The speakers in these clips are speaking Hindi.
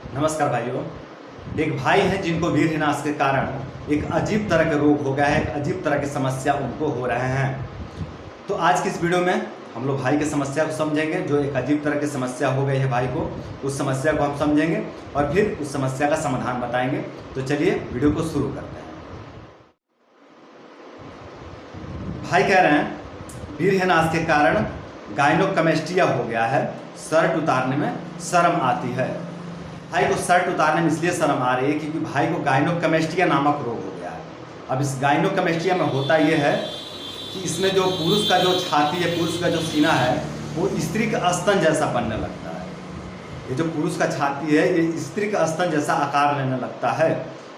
नमस्कार भाइयों। एक भाई हैं जिनको वीरहिनाश के कारण एक अजीब तरह का रोग हो गया है, एक अजीब तरह की समस्या उनको हो रहे हैं। तो आज की इस वीडियो में हम लोग भाई की समस्या को समझेंगे, जो एक अजीब तरह की समस्या हो गई है भाई को। उस समस्या को हम समझेंगे और फिर उस समस्या का समाधान बताएंगे। तो चलिए वीडियो को शुरू करते हैं। भाई कह रहे हैं वीरहिनाश के कारण गायनोकमेस्टिया हो गया है, शर्ट उतारने में शर्म आती है। भाई को शर्ट उतारने में इसलिए शर्म आ रही है क्योंकि भाई को गायनोकमेस्टिया नामक रोग हो गया है। अब इस गायनोकमेस्टिया में होता यह है कि इसमें जो पुरुष का जो छाती है, पुरुष का जो सीना है, वो स्त्री का स्तन जैसा बनने लगता है। ये जो पुरुष का छाती है ये स्त्री का स्तन जैसा आकार लेने लगता है,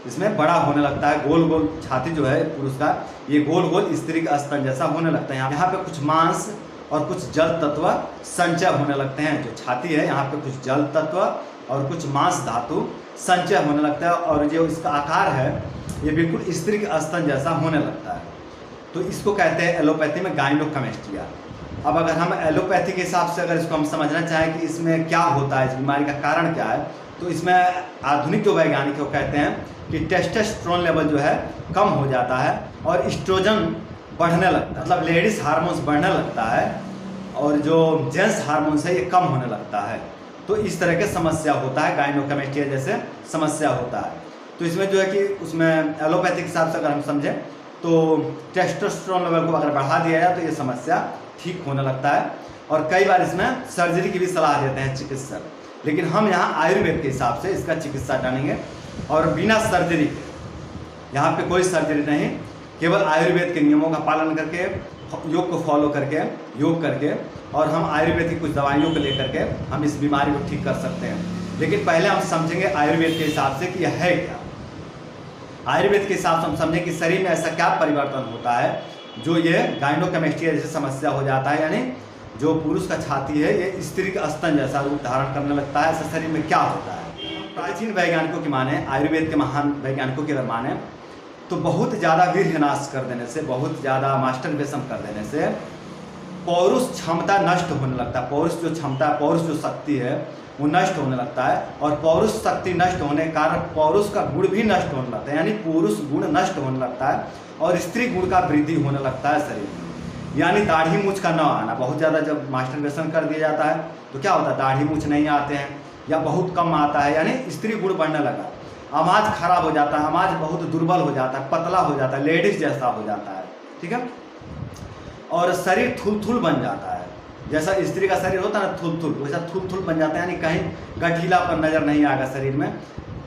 इसमें बड़ा होने लगता है। गोल गोल छाती जो है पुरुष का, ये गोल गोल स्त्री का स्तन जैसा होने लगता है। यहाँ पे कुछ मांस और कुछ जल तत्व संचय होने लगते हैं। जो छाती है यहाँ पे कुछ जल तत्व और कुछ मांस धातु संचय होने लगता है, और जो इसका आकार है ये बिल्कुल स्त्री के स्तन जैसा होने लगता है। तो इसको कहते हैं एलोपैथी में गायनोकमेस्टिया। अब अगर हम एलोपैथी के हिसाब से अगर इसको हम समझना चाहें कि इसमें क्या होता है, इस बीमारी का कारण क्या है, तो इसमें आधुनिक जो वैज्ञानिक वो कहते हैं कि टेस्टोस्टेरोन लेवल जो है कम हो जाता है और एस्ट्रोजन बढ़ने लगता है, मतलब लेडीज हार्मोन्स बढ़ने लगता है और जो जेंट्स हार्मोन्स है ये कम होने लगता है। तो इस तरह के समस्या होता है, गायनोकमेस्टिया जैसे समस्या होता है। तो इसमें जो है कि उसमें एलोपैथिक हिसाब से अगर हम समझें तो टेस्टोस्टेरोन लेवल को अगर बढ़ा दिया जाए तो ये समस्या ठीक होने लगता है। और कई बार इसमें सर्जरी की भी सलाह देते हैं चिकित्सक, लेकिन हम यहाँ आयुर्वेद के हिसाब से इसका चिकित्सा जानेंगे और बिना सर्जरी के, यहाँ पे कोई सर्जरी नहीं, केवल आयुर्वेद के नियमों का पालन करके, योग को फॉलो करके, योग करके, और हम आयुर्वेद की कुछ दवाइयों को लेकर के हम इस बीमारी को ठीक कर सकते हैं। लेकिन पहले हम समझेंगे आयुर्वेद के हिसाब से कि यह है क्या। आयुर्वेद के हिसाब से हम समझें कि शरीर में ऐसा क्या परिवर्तन होता है जो ये गायनोकमेस्टिया जैसे समस्या हो जाता है, यानी जो पुरुष का छाती है ये स्त्री का स्तन जैसा रूप धारण करने लगता है। ऐसे शरीर में क्या होता है? प्राचीन वैज्ञानिकों की माने, आयुर्वेद के महान वैज्ञानिकों की माने तो बहुत ज़्यादा वीरहिनाश कर देने से, बहुत ज़्यादा मास्टरबेशन कर देने से पौरुष क्षमता नष्ट होने लगता है। पौरुष जो क्षमता, पौरुष जो शक्ति है वो नष्ट होने लगता है, और पौरुष शक्ति नष्ट होने के कारण पौरुष का गुण भी नष्ट होने लगता है, यानी पुरुष गुण नष्ट होने लगता है और स्त्री गुण का वृद्धि होने लगता है शरीर में। यानी दाढ़ी मूछ का न आना, बहुत ज़्यादा जब मास्टरबेशन कर दिया जाता है तो क्या होता है, दाढ़ी मूछ नहीं आते हैं या बहुत कम आता है, यानी स्त्री गुण बढ़ने लगा। आवाज़ खराब हो जाता है, आवाज़ बहुत दुर्बल हो जाता है, पतला हो जाता है, लेडीज जैसा हो जाता है, ठीक है। और शरीर थुलथुल बन जाता है, जैसा स्त्री का शरीर होता है ना थुलथुल, वैसा थुलथुल बन जाता है, यानी कहीं गठीलापन नज़र नहीं आएगा शरीर में।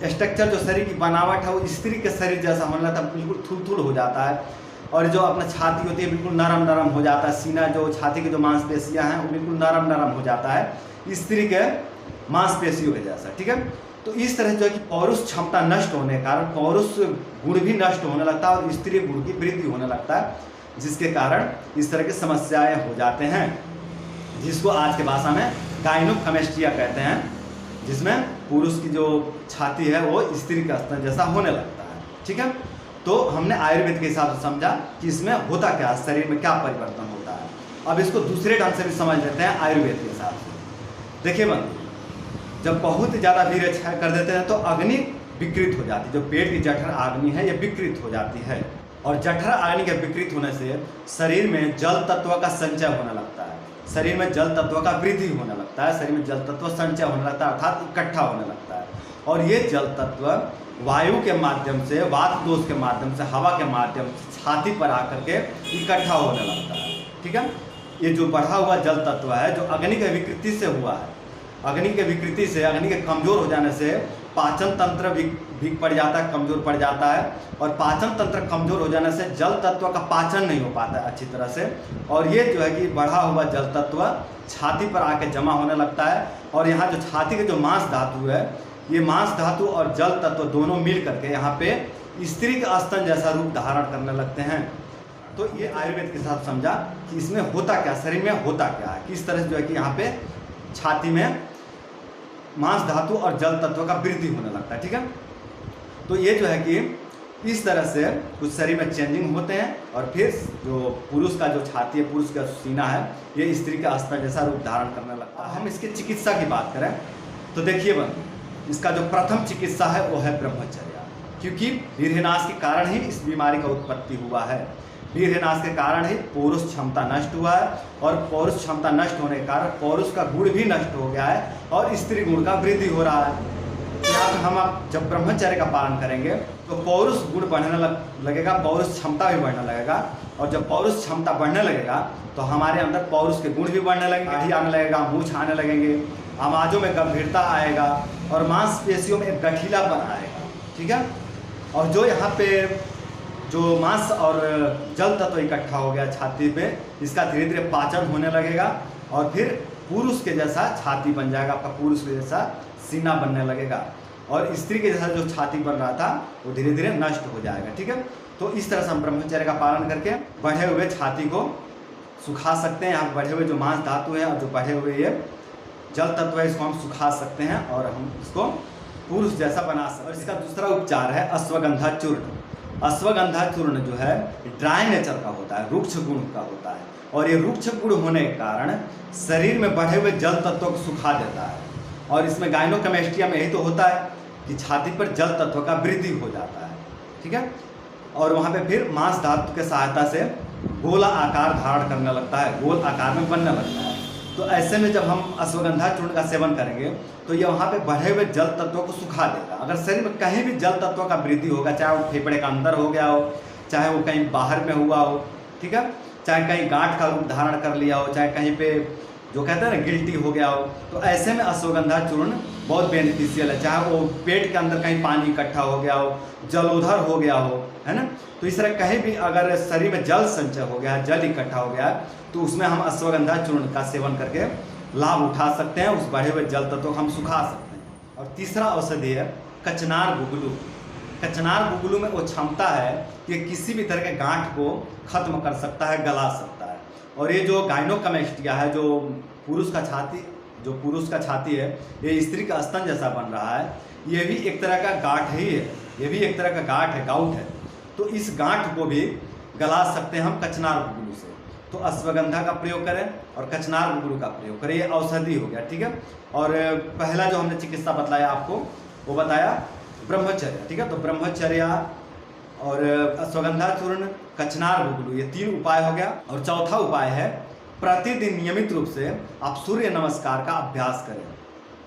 स्ट्रक्चर जो शरीर की बनावट है वो स्त्री के शरीर जैसा होने लगता है, बिल्कुल थुलथुल हो जाता है। और जो अपना छाती होती है बिल्कुल नरम नरम हो जाता है, सीना जो छाती की जो मांसपेशियाँ हैं वो बिल्कुल नरम नरम हो जाता है स्त्री के मांसपेशियों के जैसा, ठीक है। तो इस तरह जो है कि पौरुष क्षमता नष्ट होने के कारण पौरुष गुण भी नष्ट होने लगता है और स्त्री गुण की वृद्धि होने लगता है, जिसके कारण इस तरह की समस्याएं हो जाते हैं, जिसको आज के भाषा में गायनोकमेस्टिया कहते हैं, जिसमें पुरुष की जो छाती है वो स्त्री का स्तन जैसा होने लगता है, ठीक है। तो हमने आयुर्वेद के हिसाब से समझा कि इसमें होता क्या, शरीर में क्या परिवर्तन होता है। अब इसको दूसरे ढंग से भी समझ लेते हैं आयुर्वेद के हिसाब से। देखिए बंधु, जब बहुत ज़्यादा वीर्य क्षय कर देते हैं तो अग्नि विकृत हो जाती है, जो पेट की जठर अग्नि है ये विकृत हो जाती है, और जठर अग्नि के विकृत होने से शरीर में जल तत्व का संचय होने लगता है, शरीर में जल तत्व का वृद्धि होने लगता है, शरीर में जल तत्व संचय होने लगता है, अर्थात इकट्ठा होने लगता है। और ये जल तत्व वायु के माध्यम से, वात दोष के माध्यम से, हवा के माध्यम से छाती पर आकर के इकट्ठा होने लगता है, ठीक है। ये जो बढ़ा हुआ जल तत्व है जो अग्नि के विकृति से हुआ है, अग्नि के विकृति से, अग्नि के कमज़ोर हो जाने से पाचन तंत्र वीक पड़ जाता है, कमज़ोर पड़ जाता है, और पाचन तंत्र कमज़ोर हो जाने से जल तत्व का पाचन नहीं हो पाता है अच्छी तरह से, और ये जो है कि बढ़ा हुआ जल तत्व छाती पर आके जमा होने लगता है। और यहाँ जो छाती के जो मांस धातु है, ये मांस धातु और जल तत्व दोनों मिल करके यहाँ पे स्त्री का स्तन जैसा रूप धारण करने लगते हैं। तो ये आयुर्वेद के साथ समझा कि इसमें होता क्या, शरीर में होता क्या है, किस तरह से जो है कि यहाँ पे छाती में मांस धातु और जल तत्व का वृद्धि होने लगता है, ठीक है। तो ये जो है कि इस तरह से कुछ शरीर में चेंजिंग होते हैं, और फिर जो पुरुष का जो छाती है, पुरुष का सीना है, ये स्त्री का स्तन जैसा रूप धारण करने लगता है। हम इसकी चिकित्सा की बात करें तो देखिए बंधु, इसका जो प्रथम चिकित्सा है वो है ब्रह्मचर्या, क्योंकि वीर्यनाश के कारण ही इस बीमारी का उत्पत्ति हुआ है। वीर्यनाश के कारण ही पौरुष क्षमता नष्ट हुआ है, और पौरुष क्षमता नष्ट होने के कारण पौरुष का गुण भी नष्ट हो गया है और स्त्री गुण का वृद्धि हो रहा है। यहाँ पर हम अब जब ब्रह्मचर्य का पालन करेंगे तो पौरुष गुण बढ़ने लगेगा, पौरुष क्षमता भी बढ़ने लगेगा, और जब पौरुष क्षमता बढ़ने लगेगा तो हमारे अंदर पौरुष के गुण भी बढ़ने लगेंगे, दाढ़ी आने लगेगा, मूछ आने लगेंगे, आवाज़ों में गंभीरता आएगा और मांसपेशियों में एक गठीलापन आएगा। ठीक है, और जो यहाँ पे जो मांस और जल तत्व इकट्ठा हो गया छाती पे, इसका धीरे धीरे पाचन होने लगेगा और फिर पुरुष के जैसा छाती बन जाएगा, आपका पुरुष के जैसा सीना बनने लगेगा, और स्त्री के जैसा जो छाती बन रहा था वो धीरे धीरे नष्ट हो जाएगा। ठीक है, तो इस तरह से हम ब्रह्मचर्य का पालन करके बढ़े हुए छाती को सुखा सकते हैं। यहाँ बढ़े हुए जो मांस धातु है और जो बढ़े हुए ये जल तत्व है, इसको हम सुखा सकते हैं और हम इसको पुरुष जैसा बना सकते हैं। और इसका दूसरा उपचार है अश्वगंधा चूर्ण। अश्वगंधा चूर्ण जो है ड्राई नेचर का होता है, रुक्ष गुण का होता है, और ये रुक्ष गुण होने के कारण शरीर में बढ़े हुए जल तत्वों को सुखा देता है। और इसमें गायनोकमेस्टिया में यही तो होता है कि छाती पर जल तत्व का वृद्धि हो जाता है। ठीक है, और वहाँ पे फिर मांस धातु के सहायता से गोला आकार धारण करने लगता है, गोल आकार में बनने लगता है। तो ऐसे में जब हम अश्वगंधा चूर्ण का सेवन करेंगे तो ये वहाँ पे बढ़े हुए जल तत्वों को सुखा देगा। अगर शरीर में कहीं भी जल तत्वों का वृद्धि होगा, चाहे वो फेफड़े का अंदर हो गया हो, चाहे वो कहीं बाहर में हुआ हो, ठीक है, चाहे कहीं गांठ का रूप धारण कर लिया हो, चाहे कहीं पे जो कहते हैं ना गिल्टी हो गया हो, तो ऐसे में अश्वगंधा चूर्ण बहुत बेनिफिशियल है। चाहे वो पेट के अंदर कहीं पानी इकट्ठा हो गया हो, जलोधर हो गया हो, है ना, तो इस तरह कहीं भी अगर शरीर में जल संचय हो गया है, जल इकट्ठा हो गया है, तो उसमें हम अश्वगंधा चूर्ण का सेवन करके लाभ उठा सकते हैं, उस बढ़े हुए जल तत्व को हम सुखा सकते हैं। और तीसरा औषधि है कचनार गुगलू। कचनार गुगलू में वो क्षमता है कि किसी भी तरह के गांठ को खत्म कर सकता है, गला सकता है। और ये जो गायनोकमेस्टिया है, जो पुरुष का छाती है, ये स्त्री का स्तन जैसा बन रहा है, ये भी एक तरह का गांठ ही है, ये भी एक तरह का गांठ है, गाउट है। तो इस गांठ को भी गला सकते हैं हम कचनार गुगलू से। तो अश्वगंधा का प्रयोग करें और कचनार गुगलू का प्रयोग करें, ये औषधि हो गया। ठीक है, और पहला जो हमने चिकित्सा बतलाया आपको वो बताया ब्रह्मचर्य। ठीक है, तो ब्रह्मचर्या और अश्वगंधा चूर्ण, कचनार गुगलू, ये 3 उपाय हो गया। और चौथा उपाय है प्रतिदिन नियमित रूप से आप सूर्य नमस्कार का अभ्यास करें।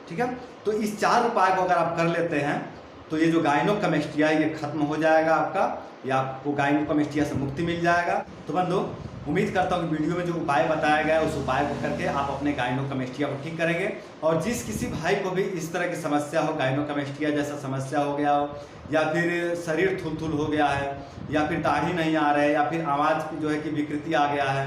ठीक है, तो इस 4 उपाय को अगर आप कर लेते हैं तो ये जो गायनोकमेस्टिया है ये खत्म हो जाएगा आपका, या आपको गायनोकमेस्टिया से मुक्ति मिल जाएगा। तो बंधु, उम्मीद करता हूँ कि वीडियो में जो उपाय बताया गया है उस उपाय को करके आप अपने गायनोकमेस्टिया को ठीक करेंगे। और जिस किसी भाई को भी इस तरह की समस्या हो, गायनोकमेस्टिया जैसा समस्या हो गया हो, या फिर शरीर थुलथुल हो गया है, या फिर दाढ़ी नहीं आ रहे, या फिर आवाज़ की जो है कि विकृति आ गया है,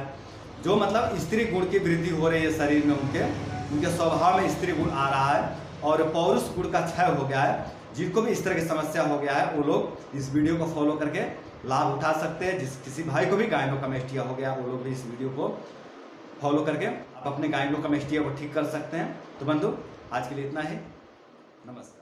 जो मतलब स्त्री गुण की वृद्धि हो रही है शरीर में, उनके स्वभाव में स्त्री गुण आ रहा है और पौरुष गुण का क्षय हो गया है, जिनको भी इस तरह की समस्या हो गया है वो लोग इस वीडियो को फॉलो करके लाभ उठा सकते हैं। जिस किसी भाई को भी गायनोकमेस्टिया हो गया वो लोग भी इस वीडियो को फॉलो करके आप अपने गायनोकमेस्टिया को ठीक कर सकते हैं। तो बंधु, आज के लिए इतना ही। नमस्कार।